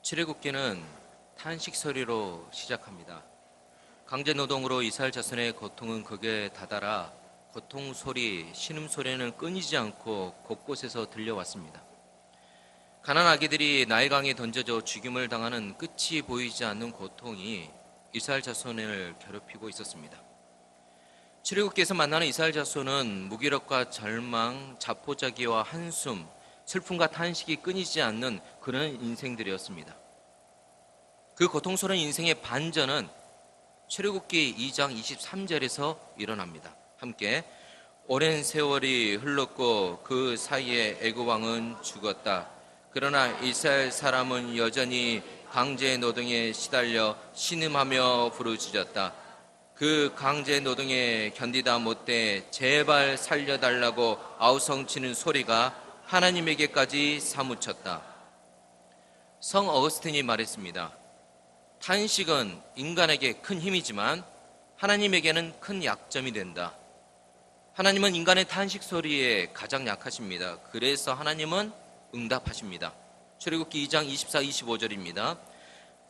출애굽기는 탄식 소리로 시작합니다. 강제 노동으로 이스라엘 자손의 고통은 극에 다다라 고통 소리, 신음 소리는 끊이지 않고 곳곳에서 들려왔습니다. 가난 아기들이 나일강에 던져져 죽임을 당하는 끝이 보이지 않는 고통이 이스라엘 자손을 괴롭히고 있었습니다. 출애굽기에서 만나는 이스라엘 자손은 무기력과 절망, 자포자기와 한숨, 슬픔과 탄식이 끊이지 않는 그런 인생들이었습니다. 그 고통스러운 인생의 반전은 출애굽기 2장 23절에서 일어납니다. 함께 오랜 세월이 흘렀고 그 사이에 애굽 왕은 죽었다. 그러나 이스라엘 사람은 여전히 강제 노동에 시달려 신음하며 부르짖었다. 그 강제 노동에 견디다 못해 제발 살려달라고 아우성치는 소리가 하나님에게까지 사무쳤다. 성 어거스틴이 말했습니다. 탄식은 인간에게 큰 힘이지만 하나님에게는 큰 약점이 된다. 하나님은 인간의 탄식 소리에 가장 약하십니다. 그래서 하나님은 응답하십니다. 출애굽기 2장 24, 25절입니다.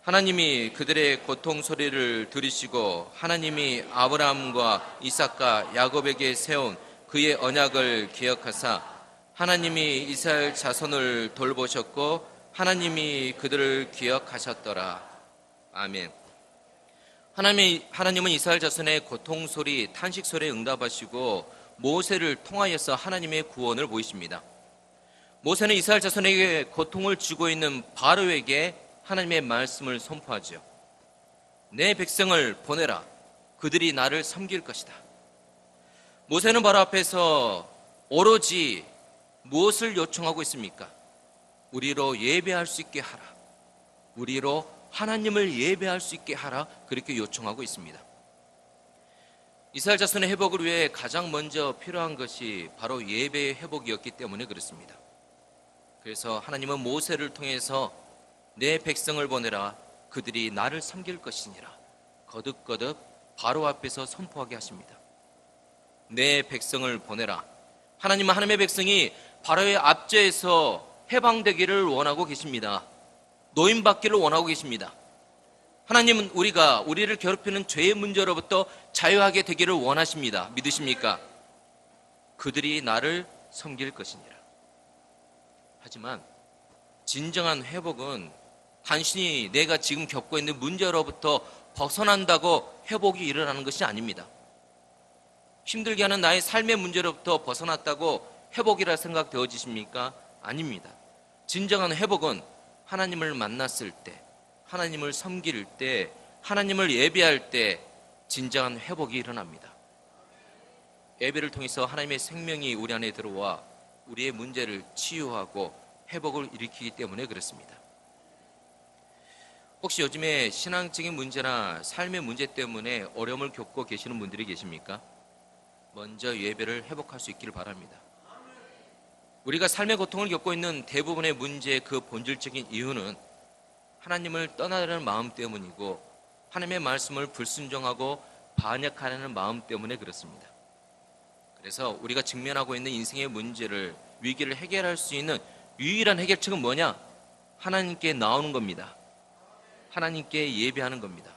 하나님이 그들의 고통 소리를 들으시고 하나님이 아브라함과 이삭과 야곱에게 세운 그의 언약을 기억하사 하나님이 이스라엘 자손을 돌보셨고 하나님이 그들을 기억하셨더라. 아멘. 하나님은 이스라엘 자손의 고통 소리, 탄식 소리에 응답하시고 모세를 통하여서 하나님의 구원을 보이십니다. 모세는 이스라엘 자손에게 고통을 주고 있는 바로에게 하나님의 말씀을 선포하죠. 내 백성을 보내라. 그들이 나를 섬길 것이다. 모세는 바로 앞에서 오로지 무엇을 요청하고 있습니까? 우리로 예배할 수 있게 하라. 우리로 하나님을 예배할 수 있게 하라. 그렇게 요청하고 있습니다. 이스라엘 자손의 회복을 위해 가장 먼저 필요한 것이 바로 예배의 회복이었기 때문에 그렇습니다. 그래서 하나님은 모세를 통해서 내 백성을 보내라. 그들이 나를 섬길 것이니라. 거듭거듭 바로 앞에서 선포하게 하십니다. 내 백성을 보내라. 하나님은 하나님의 백성이 바로의 압제에서 해방되기를 원하고 계십니다. 노임받기를 원하고 계십니다. 하나님은 우리를 괴롭히는 죄의 문제로부터 자유하게 되기를 원하십니다. 믿으십니까? 그들이 나를 섬길 것이니라. 하지만 진정한 회복은 단순히 내가 지금 겪고 있는 문제로부터 벗어난다고 회복이 일어나는 것이 아닙니다. 힘들게 하는 나의 삶의 문제로부터 벗어났다고 회복이라 생각되어지십니까? 아닙니다. 진정한 회복은 하나님을 만났을 때, 하나님을 섬길 때, 하나님을 예배할 때 진정한 회복이 일어납니다. 예배를 통해서 하나님의 생명이 우리 안에 들어와 우리의 문제를 치유하고 회복을 일으키기 때문에 그렇습니다. 혹시 요즘에 신앙적인 문제나 삶의 문제 때문에 어려움을 겪고 계시는 분들이 계십니까? 먼저 예배를 회복할 수 있기를 바랍니다. 우리가 삶의 고통을 겪고 있는 대부분의 문제의 그 본질적인 이유는 하나님을 떠나려는 마음 때문이고 하나님의 말씀을 불순종하고 반역하려는 마음 때문에 그렇습니다. 그래서 우리가 직면하고 있는 인생의 문제를, 위기를 해결할 수 있는 유일한 해결책은 뭐냐? 하나님께 나오는 겁니다. 하나님께 예배하는 겁니다.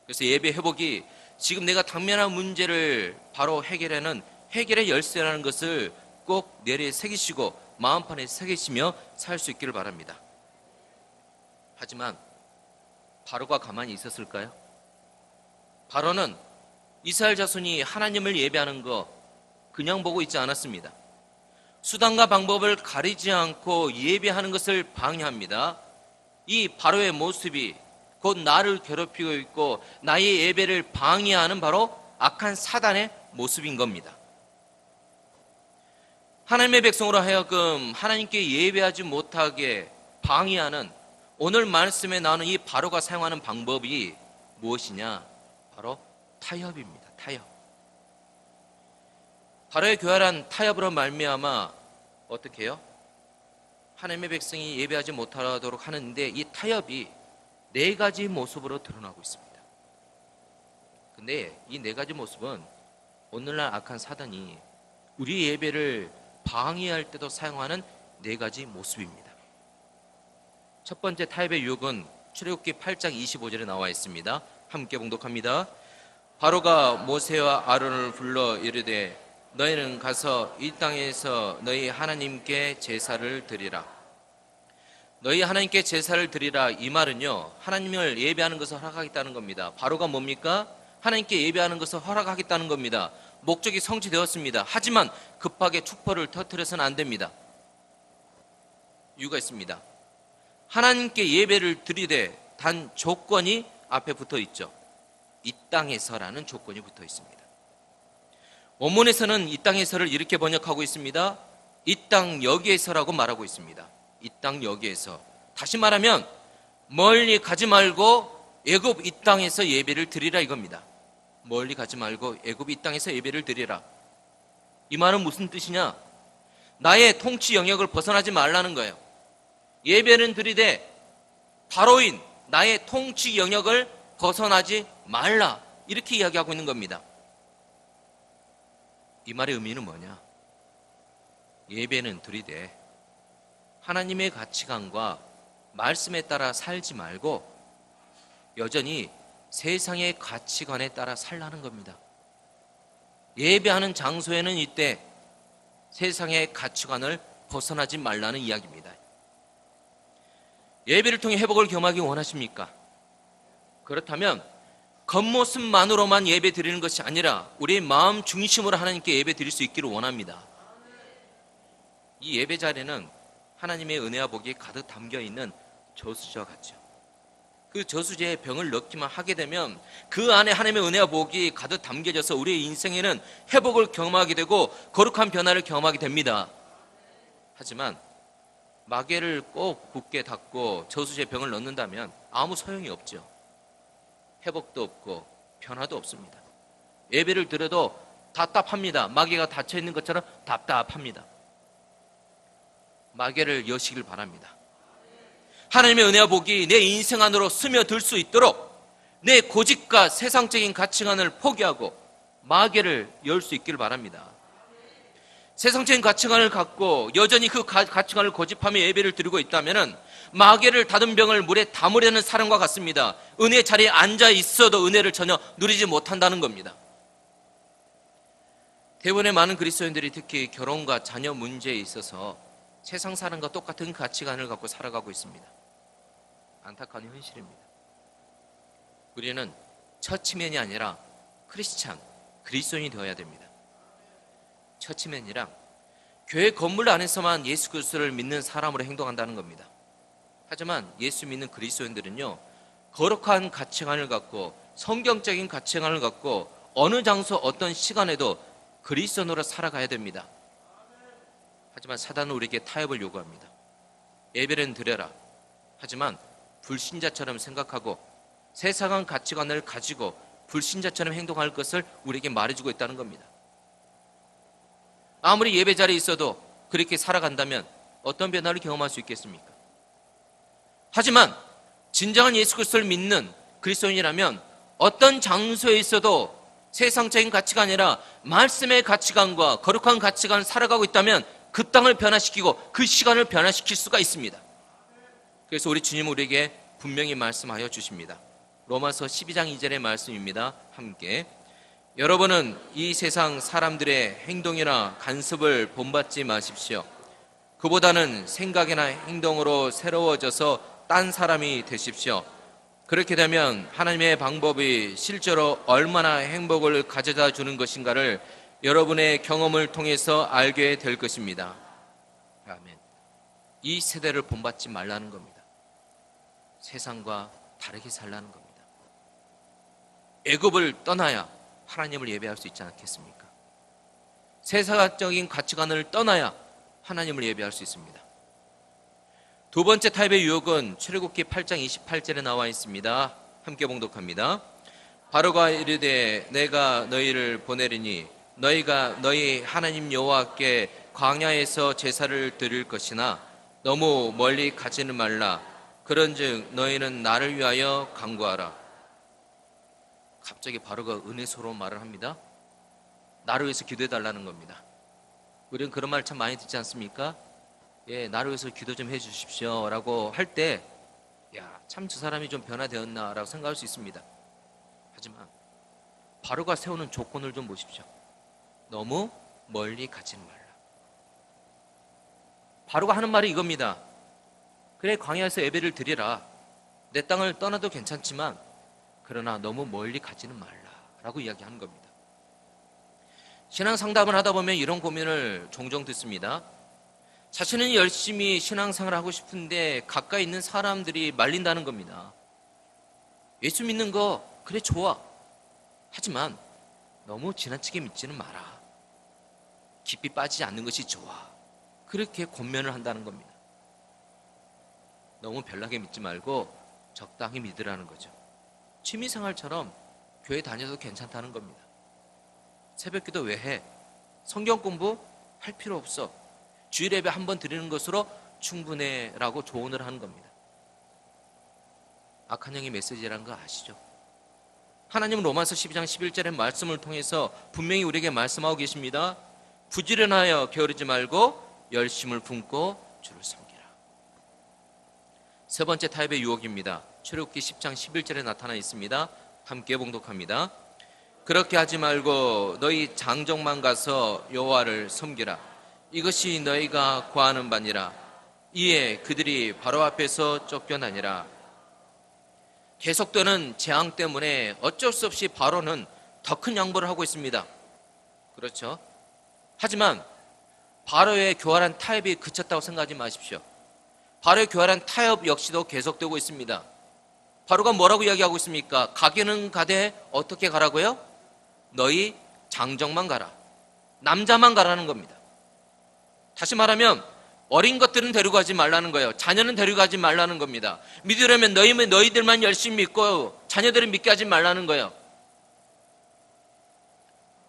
그래서 예배 회복이 지금 내가 당면한 문제를 바로 해결하는 해결의 열쇠라는 것을 꼭 뇌리에 새기시고 마음판에 새기시며 살 수 있기를 바랍니다. 하지만 바로가 가만히 있었을까요? 바로는 이스라엘 자손이 하나님을 예배하는 거 그냥 보고 있지 않았습니다. 수단과 방법을 가리지 않고 예배하는 것을 방해합니다. 이 바로의 모습이 곧 나를 괴롭히고 있고 나의 예배를 방해하는 바로 악한 사단의 모습인 겁니다. 하나님의 백성으로 하여금 하나님께 예배하지 못하게 방해하는 오늘 말씀에 나오는 이 바로가 사용하는 방법이 무엇이냐? 바로 타협입니다. 타협. 바로의 교활한 타협으로 말미암아 어떻게 해요? 하나님의 백성이 예배하지 못하도록 하는데 이 타협이 네 가지 모습으로 드러나고 있습니다. 근데 이 네 가지 모습은 오늘날 악한 사단이 우리 예배를 방해할 때도 사용하는 네 가지 모습입니다. 첫 번째 타협의 유혹은 출애굽기 8장 25절에 나와 있습니다. 함께 봉독합니다. 바로가 모세와 아론을 불러 이르되 너희는 가서 이 땅에서 너희 하나님께 제사를 드리라. 너희 하나님께 제사를 드리라, 이 말은요, 하나님을 예배하는 것을 허락하겠다는 겁니다. 바로가 뭡니까? 하나님께 예배하는 것을 허락하겠다는 겁니다. 목적이 성취되었습니다. 하지만 급하게 축포를 터뜨려서는 안 됩니다. 이유가 있습니다. 하나님께 예배를 드리되 단 조건이 앞에 붙어 있죠. 이 땅에서라는 조건이 붙어 있습니다. 원문에서는 이 땅에서를 이렇게 번역하고 있습니다. 이 땅 여기에서라고 말하고 있습니다. 이 땅 여기에서. 다시 말하면 멀리 가지 말고 애굽 이 땅에서 예배를 드리라, 이겁니다. 멀리 가지 말고 애굽 이 땅에서 예배를 드리라. 이 말은 무슨 뜻이냐? 나의 통치 영역을 벗어나지 말라는 거예요. 예배는 드리되 바로인 나의 통치 영역을 벗어나지 말라, 이렇게 이야기하고 있는 겁니다. 이 말의 의미는 뭐냐? 예배는 드리되 하나님의 가치관과 말씀에 따라 살지 말고 여전히 세상의 가치관에 따라 살라는 겁니다. 예배하는 장소에는 이때 세상의 가치관을 벗어나지 말라는 이야기입니다. 예배를 통해 회복을 경험하기 원하십니까? 그렇다면 겉모습만으로만 예배 드리는 것이 아니라 우리의 마음 중심으로 하나님께 예배 드릴 수 있기를 원합니다. 이 예배 자리는 하나님의 은혜와 복이 가득 담겨있는 저수지와 같죠. 그 저수지에 병을 넣기만 하게 되면 그 안에 하나님의 은혜와 복이 가득 담겨져서 우리의 인생에는 회복을 경험하게 되고 거룩한 변화를 경험하게 됩니다. 하지만 마개를 꼭 굳게 닫고 저수지에 병을 넣는다면 아무 소용이 없죠. 회복도 없고 변화도 없습니다. 예배를 드려도 답답합니다. 마개가 닫혀있는 것처럼 답답합니다. 마개를 여시길 바랍니다. 하나님의 은혜와 복이 내 인생 안으로 스며들 수 있도록 내 고집과 세상적인 가치관을 포기하고 마개를 열 수 있기를 바랍니다. 세상적인 가치관을 갖고 여전히 그 가치관을 고집하며 예배를 드리고 있다면 마개를 닫은 병을 물에 담으려는 사람과 같습니다. 은혜 자리에 앉아 있어도 은혜를 전혀 누리지 못한다는 겁니다. 대부분의 많은 그리스도인들이 특히 결혼과 자녀 문제에 있어서 세상 사람과 똑같은 가치관을 갖고 살아가고 있습니다. 안타까운 현실입니다. 우리는 처치맨이 아니라 크리스찬, 그리스도인이 되어야 됩니다. 처치맨이랑 교회 건물 안에서만 예수 그리스도를 믿는 사람으로 행동한다는 겁니다. 하지만 예수 믿는 그리스도인들은요, 거룩한 가치관을 갖고 성경적인 가치관을 갖고 어느 장소 어떤 시간에도 그리스도인으로 살아가야 됩니다. 하지만 사단은 우리에게 타협을 요구합니다. 예배는 드려라. 하지만 불신자처럼 생각하고 세상한 가치관을 가지고 불신자처럼 행동할 것을 우리에게 말해주고 있다는 겁니다. 아무리 예배 자리에 있어도 그렇게 살아간다면 어떤 변화를 경험할 수 있겠습니까? 하지만 진정한 예수 그리스도를 믿는 그리스도인이라면 어떤 장소에 있어도 세상적인 가치가 아니라 말씀의 가치관과 거룩한 가치관을 살아가고 있다면 그 땅을 변화시키고 그 시간을 변화시킬 수가 있습니다. 그래서 우리 주님은 우리에게 분명히 말씀하여 주십니다. 로마서 12장 2절의 말씀입니다. 함께 여러분은 이 세상 사람들의 행동이나 간섭을 본받지 마십시오. 그보다는 생각이나 행동으로 새로워져서 딴 사람이 되십시오. 그렇게 되면 하나님의 방법이 실제로 얼마나 행복을 가져다 주는 것인가를 여러분의 경험을 통해서 알게 될 것입니다. 아멘. 이 세대를 본받지 말라는 겁니다. 세상과 다르게 살라는 겁니다. 애굽을 떠나야 하나님을 예배할 수 있지 않겠습니까? 세상적인 가치관을 떠나야 하나님을 예배할 수 있습니다. 두 번째 타입의 유혹은 출애굽기 8장 28절에 나와 있습니다. 함께 봉독합니다. 바로가 이르되 내가 너희를 보내리니 너희가 너희 하나님 여호와께 광야에서 제사를 드릴 것이나 너무 멀리 가지는 말라. 그런즉 너희는 나를 위하여 간구하라. 갑자기 바로가 은혜스러운 말을 합니다. 나를 위해서 기도해 달라는 겁니다. 우리는 그런 말 참 많이 듣지 않습니까? 예, 나를 위해서 기도 좀 해주십시오 라고 할 때, 야, 참 저 사람이 좀 변화되었나 라고 생각할 수 있습니다. 하지만 바로가 세우는 조건을 좀 보십시오. 너무 멀리 가지는 말라. 바로가 하는 말이 이겁니다. 그래, 광야에서 예배를 드리라. 내 땅을 떠나도 괜찮지만 그러나 너무 멀리 가지는 말라 라고 이야기하는 겁니다. 신앙 상담을 하다 보면 이런 고민을 종종 듣습니다. 자신은 열심히 신앙생활을 하고 싶은데 가까이 있는 사람들이 말린다는 겁니다. 예수 믿는 거 그래 좋아. 하지만 너무 지나치게 믿지는 마라. 깊이 빠지지 않는 것이 좋아. 그렇게 권면을 한다는 겁니다. 너무 별나게 믿지 말고 적당히 믿으라는 거죠. 취미생활처럼 교회 다녀도 괜찮다는 겁니다. 새벽기도 왜 해? 성경 공부 할 필요 없어. 주일 예배 한 번 드리는 것으로 충분해 라고 조언을 하는 겁니다. 악한 영의 메시지라는 거 아시죠? 하나님은 로마서 12장 11절의 말씀을 통해서 분명히 우리에게 말씀하고 계십니다. 부지런하여 게으르지 말고 열심을 품고 주를 섬기라. 세 번째 타입의 유혹입니다. 출애굽기 10장 11절에 나타나 있습니다. 함께 봉독합니다. 그렇게 하지 말고 너희 장정만 가서 여호와를 섬기라. 이것이 너희가 구하는 바니라. 이에 그들이 바로 앞에서 쫓겨나니라. 계속되는 재앙 때문에 어쩔 수 없이 바로는 더 큰 양보를 하고 있습니다. 그렇죠? 하지만 바로의 교활한 타협이 그쳤다고 생각하지 마십시오. 바로의 교활한 타협 역시도 계속되고 있습니다. 바로가 뭐라고 이야기하고 있습니까? 가기는 가되 어떻게 가라고요? 너희 장정만 가라. 남자만 가라는 겁니다. 다시 말하면 어린 것들은 데려가지 말라는 거예요. 자녀는 데려가지 말라는 겁니다. 믿으려면 너희들만 열심히 믿고 자녀들은 믿게 하지 말라는 거예요.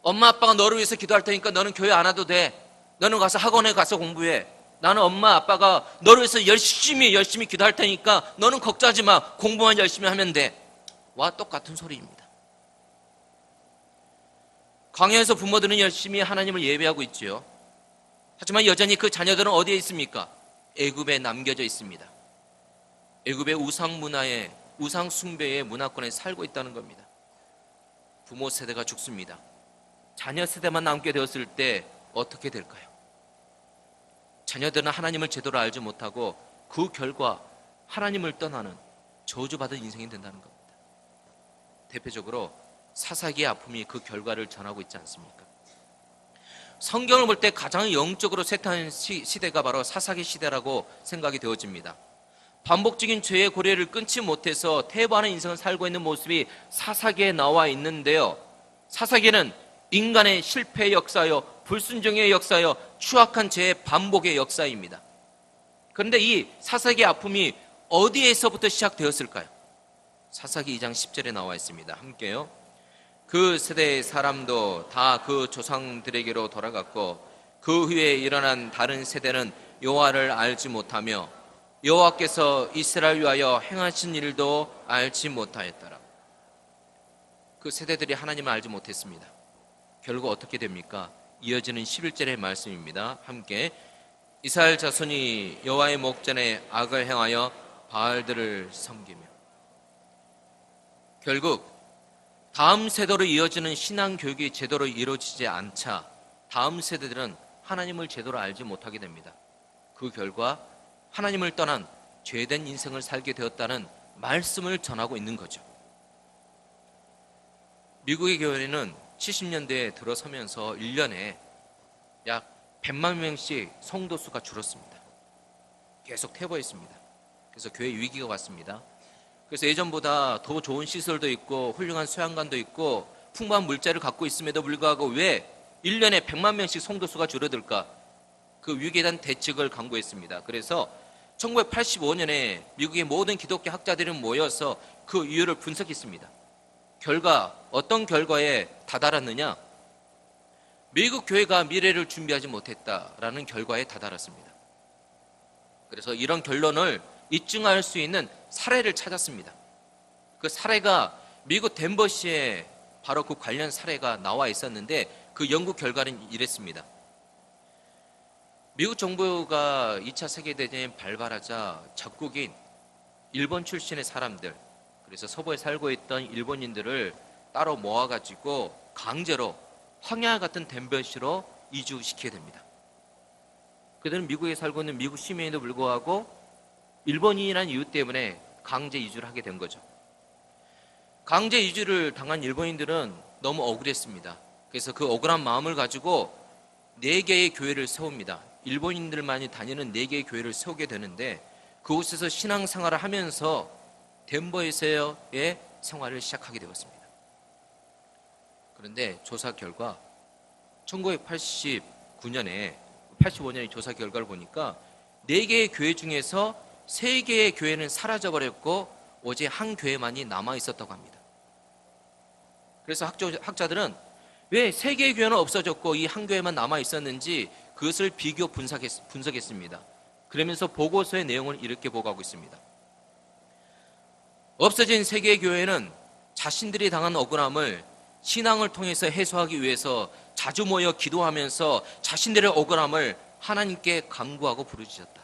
엄마 아빠가 너를 위해서 기도할 테니까 너는 교회 안 와도 돼. 너는 가서 학원에 가서 공부해. 나는 엄마 아빠가 너를 위해서 열심히 기도할 테니까 너는 걱정하지 마. 공부만 열심히 하면 돼. 와 똑같은 소리입니다. 광야에서 부모들은 열심히 하나님을 예배하고 있지요. 하지만 여전히 그 자녀들은 어디에 있습니까? 애굽에 남겨져 있습니다. 애굽의 우상 문화에, 우상 숭배의 문화권에 살고 있다는 겁니다. 부모 세대가 죽습니다. 자녀 세대만 남게 되었을 때 어떻게 될까요? 자녀들은 하나님을 제대로 알지 못하고 그 결과 하나님을 떠나는 저주받은 인생이 된다는 겁니다. 대표적으로 사사기의 아픔이 그 결과를 전하고 있지 않습니까? 성경을 볼 때 가장 영적으로 쇠퇴한 시대가 바로 사사기 시대라고 생각이 되어집니다. 반복적인 죄의 고리를 끊지 못해서 퇴보하는 인생을 살고 있는 모습이 사사기에 나와 있는데요. 사사기는 인간의 실패의 역사요, 불순종의 역사요, 추악한 죄의 반복의 역사입니다. 그런데 이 사사기의 아픔이 어디에서부터 시작되었을까요? 사사기 2장 10절에 나와 있습니다. 함께요. 그 세대의 사람도 다 그 조상들에게로 돌아갔고 그 후에 일어난 다른 세대는 여호와를 알지 못하며 여호와께서 이스라엘 위하여 행하신 일도 알지 못하였더라. 그 세대들이 하나님을 알지 못했습니다. 결국 어떻게 됩니까? 이어지는 11절의 말씀입니다. 함께 이스라엘 자손이 여호와의 목전에 악을 행하여 바알들을 섬기며. 결국 다음 세대로 이어지는 신앙 교육이 제대로 이루어지지 않자 다음 세대들은 하나님을 제대로 알지 못하게 됩니다. 그 결과 하나님을 떠난 죄된 인생을 살게 되었다는 말씀을 전하고 있는 거죠. 미국의 교회는 70년대에 들어서면서 1년에 약 100만 명씩 성도 수가 줄었습니다. 계속 퇴보했습니다. 그래서 교회 위기가 왔습니다. 그래서 예전보다 더 좋은 시설도 있고 훌륭한 수양관도 있고 풍부한 물자를 갖고 있음에도 불구하고 왜 1년에 100만 명씩 성도수가 줄어들까? 그 위기에 대한 대책을 강구했습니다. 그래서 1985년에 미국의 모든 기독교 학자들이 모여서 그 이유를 분석했습니다. 어떤 결과에 다다랐느냐? 미국 교회가 미래를 준비하지 못했다라는 결과에 다다랐습니다. 그래서 이런 결론을 입증할 수 있는 사례를 찾았습니다. 그 사례가 미국 덴버시에 바로 그 관련 사례가 나와 있었는데 그 연구 결과는 이랬습니다. 미국 정부가 2차 세계대전이 발발하자 적국인 일본 출신의 사람들, 그래서 서부에 살고 있던 일본인들을 따로 모아가지고 강제로 황야 같은 덴버시로 이주시키게 됩니다. 그들은 미국에 살고 있는 미국 시민에도 불구하고 일본인이라는 이유 때문에 강제 이주를 하게 된 거죠. 강제 이주를 당한 일본인들은 너무 억울했습니다. 그래서 그 억울한 마음을 가지고 4개의 교회를 세웁니다. 일본인들만이 다니는 4개의 교회를 세우게 되는데 그곳에서 신앙생활을 하면서 덴버에서의 생활을 시작하게 되었습니다. 그런데 조사 결과 1985년에 조사 결과를 보니까 4개의 교회 중에서 3개의 교회는 사라져버렸고 오직 한 교회만이 남아있었다고 합니다. 그래서 학자들은 왜 3개의 교회는 없어졌고 이 한 교회만 남아있었는지 그것을 비교 분석했습니다. 그러면서 보고서의 내용을 이렇게 보고하고 있습니다. 없어진 3개의 교회는 자신들이 당한 억울함을 신앙을 통해서 해소하기 위해서 자주 모여 기도하면서 자신들의 억울함을 하나님께 간구하고 부르짖었다.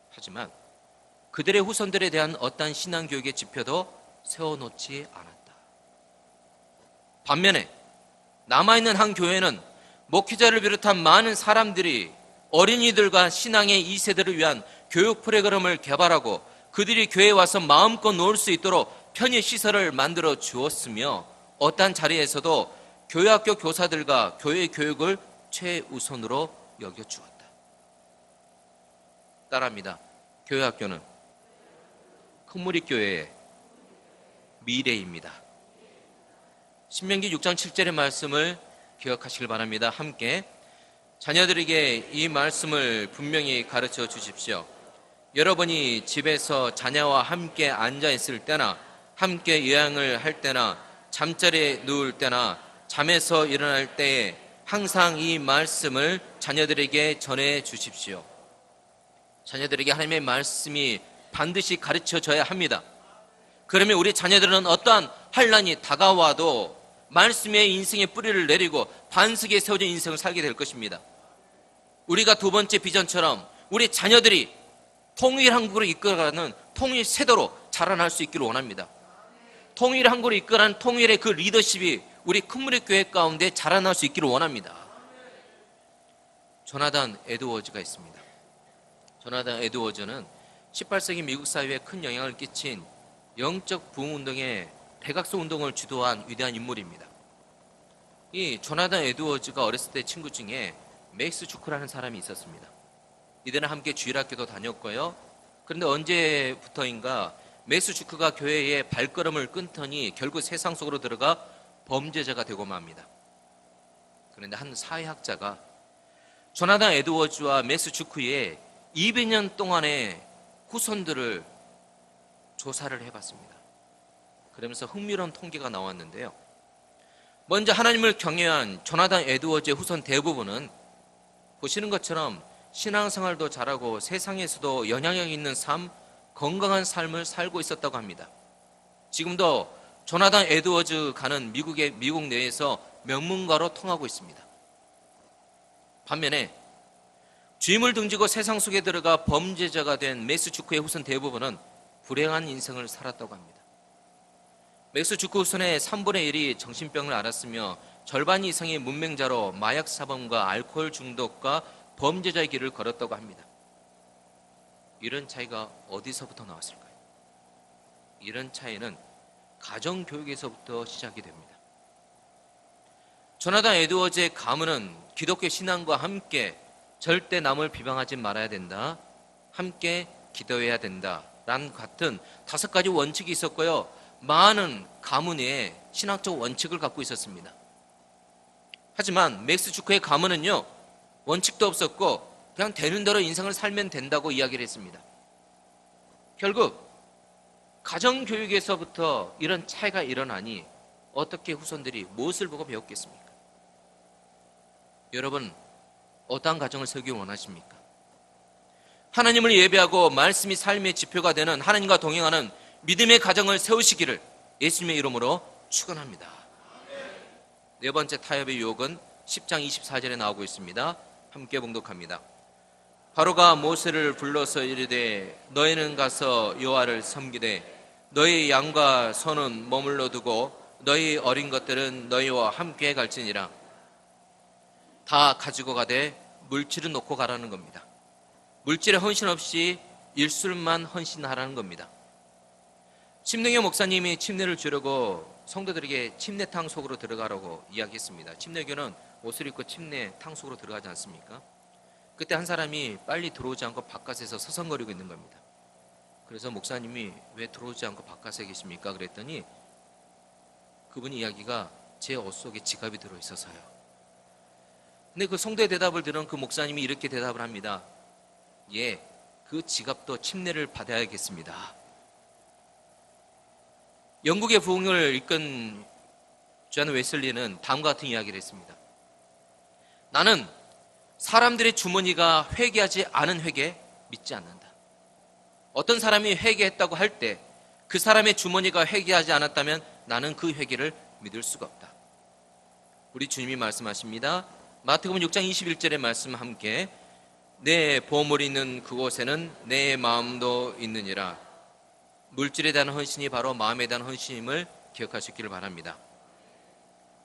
하지만 그들의 후손들에 대한 어떠한 신앙교육의 지표도 세워놓지 않았다. 반면에 남아있는 한 교회는 목회자를 비롯한 많은 사람들이 어린이들과 신앙의 2세대를 위한 교육 프로그램을 개발하고 그들이 교회에 와서 마음껏 놀 수 있도록 편의시설을 만들어 주었으며 어떠한 자리에서도 교회학교 교사들과 교회 교육을 최우선으로 여겨주었다. 따라합니다. 교회학교는 큰무리교회의 미래입니다. 신명기 6장 7절의 말씀을 기억하시길 바랍니다. 함께 자녀들에게 이 말씀을 분명히 가르쳐 주십시오. 여러분이 집에서 자녀와 함께 앉아 있을 때나 함께 요양을 할 때나 잠자리에 누울 때나 잠에서 일어날 때에 항상 이 말씀을 자녀들에게 전해 주십시오. 자녀들에게 하나님의 말씀이 반드시 가르쳐져야 합니다. 그러면 우리 자녀들은 어떠한 환난이 다가와도 말씀의 인생의 뿌리를 내리고 반석에 세워진 인생을 살게 될 것입니다. 우리가 두 번째 비전처럼 우리 자녀들이 통일한국으로 이끌어가는 통일 세대로 자라날 수 있기를 원합니다. 통일한국으로 이끌어가는 통일의 그 리더십이 우리 큰무리교회 가운데 자라날 수 있기를 원합니다. 조나단 에드워즈가 있습니다. 조나단 에드워즈는 18세기 미국 사회에 큰 영향을 끼친 영적 부흥운동의 백악소 운동을 주도한 위대한 인물입니다. 이 조나단 에드워즈가 어렸을 때 친구 중에 맥스 주크라는 사람이 있었습니다. 이들은 함께 주일학교도 다녔고요. 그런데 언제부터인가 맥스 주크가 교회에 발걸음을 끊더니 결국 세상 속으로 들어가 범죄자가 되고 맙니다. 그런데 한 사회학자가 조나단 에드워즈와 맥스 주크의 200년 동안의 후손들을 조사를 해봤습니다. 그러면서 흥미로운 통계가 나왔는데요. 먼저 하나님을 경외한 조나단 에드워즈의 후손 대부분은 보시는 것처럼 신앙생활도 잘하고 세상에서도 영향력 있는 삶, 건강한 삶을 살고 있었다고 합니다. 지금도 조나단 에드워즈 가는 미국 내에서 명문가로 통하고 있습니다. 반면에 주임을 등지고 세상 속에 들어가 범죄자가 된 맥스 주크의 후손 대부분은 불행한 인생을 살았다고 합니다. 맥스 주크 후손의 3분의 1이 정신병을 앓았으며 절반 이상의 문맹자로 마약 사범과 알코올 중독과 범죄자의 길을 걸었다고 합니다. 이런 차이가 어디서부터 나왔을까요? 이런 차이는 가정교육에서부터 시작이 됩니다. 조나단 에드워즈의 가문은 기독교 신앙과 함께 절대 남을 비방하지 말아야 된다, 함께 기도해야 된다 라는 같은 5가지 원칙이 있었고요. 많은 가문에 신학적 원칙을 갖고 있었습니다. 하지만 맥스 주크의 가문은요, 원칙도 없었고 그냥 되는 대로 인생을 살면 된다고 이야기를 했습니다. 결국 가정교육에서부터 이런 차이가 일어나니 어떻게 후손들이 무엇을 보고 배웠겠습니까? 여러분, 어떠한 가정을 세우기 원하십니까? 하나님을 예배하고 말씀이 삶의 지표가 되는 하나님과 동행하는 믿음의 가정을 세우시기를 예수님의 이름으로 축원합니다. 네 번째 타협의 유혹은 10장 24절에 나오고 있습니다. 함께 봉독합니다. 바로가 모세를 불러서 이르되 너희는 가서 여호와를 섬기되 너희 양과 소는 머물러 두고 너희 어린 것들은 너희와 함께 갈지니라. 다 가지고 가되 물질은 놓고 가라는 겁니다. 물질에 헌신 없이 일술만 헌신하라는 겁니다. 침례교 목사님이 침례를 주려고 성도들에게 침례탕 속으로 들어가라고 이야기했습니다. 침례교는 옷을 입고 침례탕 속으로 들어가지 않습니까? 그때 한 사람이 빨리 들어오지 않고 바깥에서 서성거리고 있는 겁니다. 그래서 목사님이 왜 들어오지 않고 바깥에 계십니까? 그랬더니 그분 이야기가 제 옷 속에 지갑이 들어있어서요. 근데 그 성도의 대답을 들은 그 목사님이 이렇게 대답을 합니다. 예, 그 지갑도 침례를 받아야겠습니다. 영국의 부흥을 이끈 존 웨슬리는 다음과 같은 이야기를 했습니다. 나는 사람들의 주머니가 회개하지 않은 회개 믿지 않는다. 어떤 사람이 회개했다고 할 때 그 사람의 주머니가 회개하지 않았다면 나는 그 회개를 믿을 수가 없다. 우리 주님이 말씀하십니다. 마태복음 6장 21절의 말씀 함께 내 보물이 있는 그곳에는 내 마음도 있느니라. 물질에 대한 헌신이 바로 마음에 대한 헌신임을 기억하시기를 바랍니다.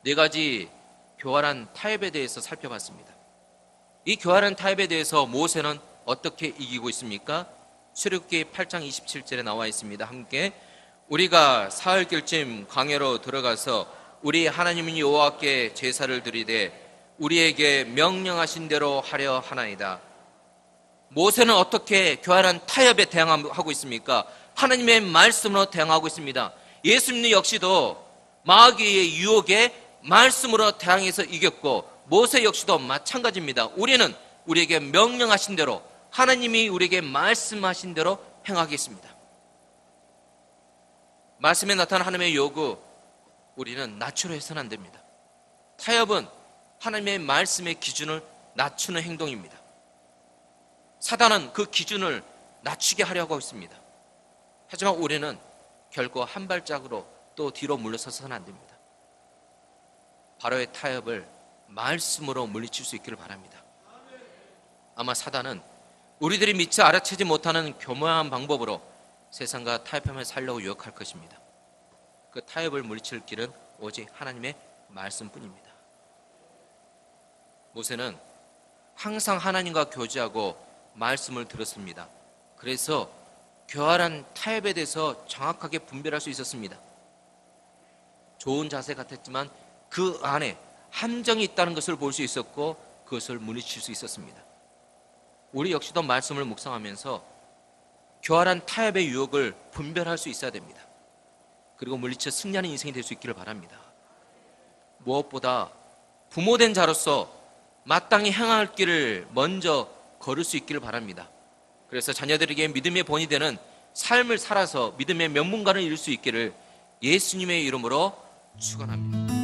네 가지 교활한 타협에 대해서 살펴봤습니다. 이 교활한 타협에 대해서 모세는 어떻게 이기고 있습니까? 출애굽기 8장 27절에 나와 있습니다. 함께 우리가 사흘길쯤 광야로 들어가서 우리 하나님인 여호와께 제사를 드리되 우리에게 명령하신 대로 하려 하나이다. 모세는 어떻게 교활한 타협에 대항하고 있습니까? 하나님의 말씀으로 대항하고 있습니다. 예수님 역시도 마귀의 유혹에 말씀으로 대항해서 이겼고 모세 역시도 마찬가지입니다. 우리는 우리에게 명령하신 대로 하나님이 우리에게 말씀하신 대로 행하겠습니다. 말씀에 나타난 하나님의 요구, 우리는 낮추려 해서는 안 됩니다. 타협은 하나님의 말씀의 기준을 낮추는 행동입니다. 사단은 그 기준을 낮추게 하려고 있습니다. 하지만 우리는 결코 한 발짝으로 또 뒤로 물러서서는 안 됩니다. 바로의 타협을 말씀으로 물리칠 수 있기를 바랍니다. 아마 사단은 우리들이 미처 알아채지 못하는 교묘한 방법으로 세상과 타협하며 살려고 유혹할 것입니다. 그 타협을 물리칠 길은 오직 하나님의 말씀뿐입니다. 모세는 항상 하나님과 교제하고 말씀을 들었습니다. 그래서 교활한 타협에 대해서 정확하게 분별할 수 있었습니다. 좋은 자세 같았지만 그 안에 함정이 있다는 것을 볼 수 있었고 그것을 물리칠 수 있었습니다. 우리 역시도 말씀을 묵상하면서 교활한 타협의 유혹을 분별할 수 있어야 됩니다. 그리고 물리쳐 승리하는 인생이 될 수 있기를 바랍니다. 무엇보다 부모된 자로서 마땅히 행할 길을 먼저 걸을 수 있기를 바랍니다. 그래서 자녀들에게 믿음의 본이 되는 삶을 살아서 믿음의 명문가를 이룰 수 있기를 예수님의 이름으로 축원합니다.